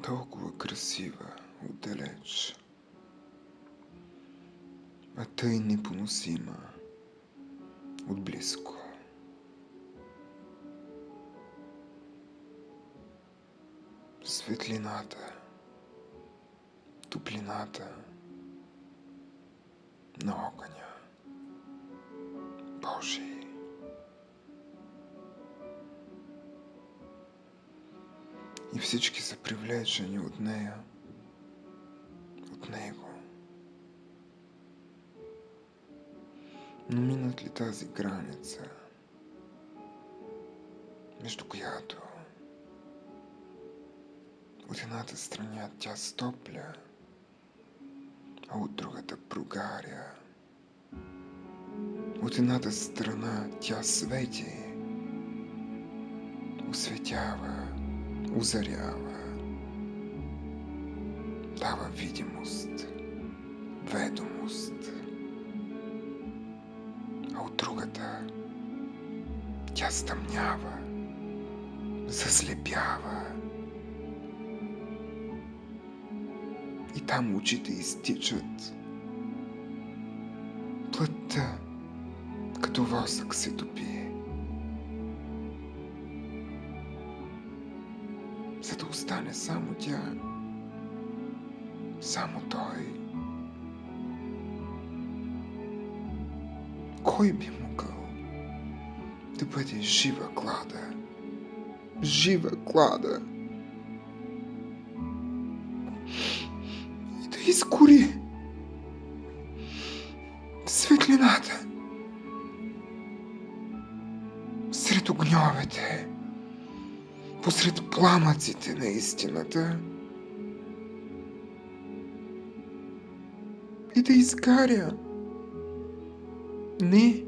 толкова красива отдалеч, а тъй непоносима отблизко. Светлината, топлината на огъня Божий. И всички са привлечени от нея, от него. Но минат ли тази граница, между която от едната страна тя стопля, а от другата прогаря. От едната страна тя свети, осветява, озарява, дава видимост, ведомост, а от другата тя стъмнява, заслепява. И там очите изтичат, плътта като восък се топи, за да остане само тя, само той. Кой би могъл да бъде жива клада? Жива клада! И да изгори светлината сред огньовете, посред пламъците на истината и да изгаря не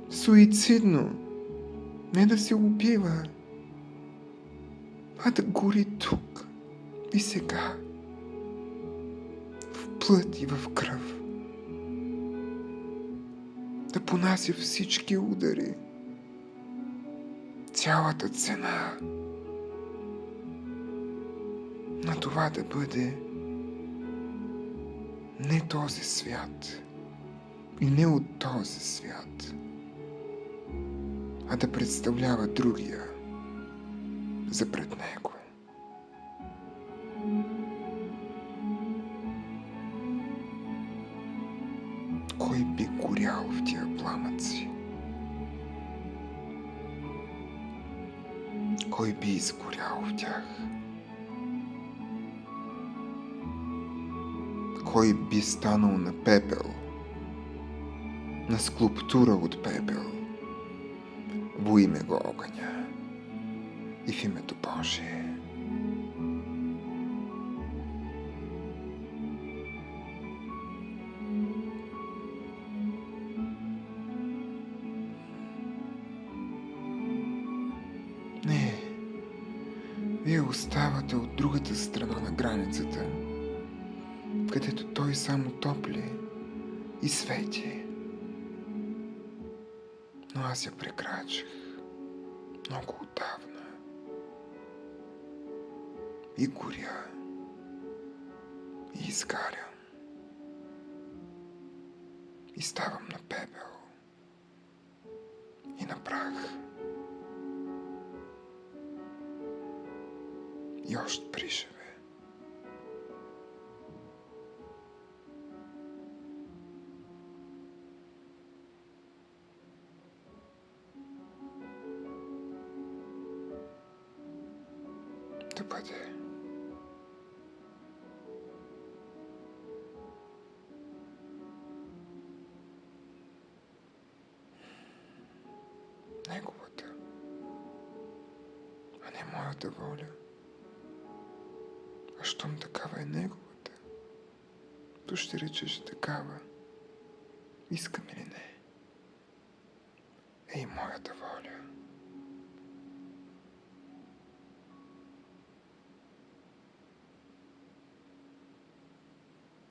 суицидно, не да се убива, а да гори тук и сега, в плът и в кръв, да понася всички удари, цялата цена на това да бъде не този свят и не от този свят, а да представлява другия за пред него. Кой би горял в тия пламъци? Кой би изгорял в тях? Кой би станал на пепел, на скулптура от пепел, во име го огъня и в името Божие? Не, вие оставате от другата страна на границата, където той само топли и свети. Но аз я прекрачих много отдавна и горя и изгарям и ставам на пепел и на прах и още приживе. Да бъде. Неговата, а не моята воля. А щом такава е неговата, то ще речеш такава. Искам или не, е и моята воля.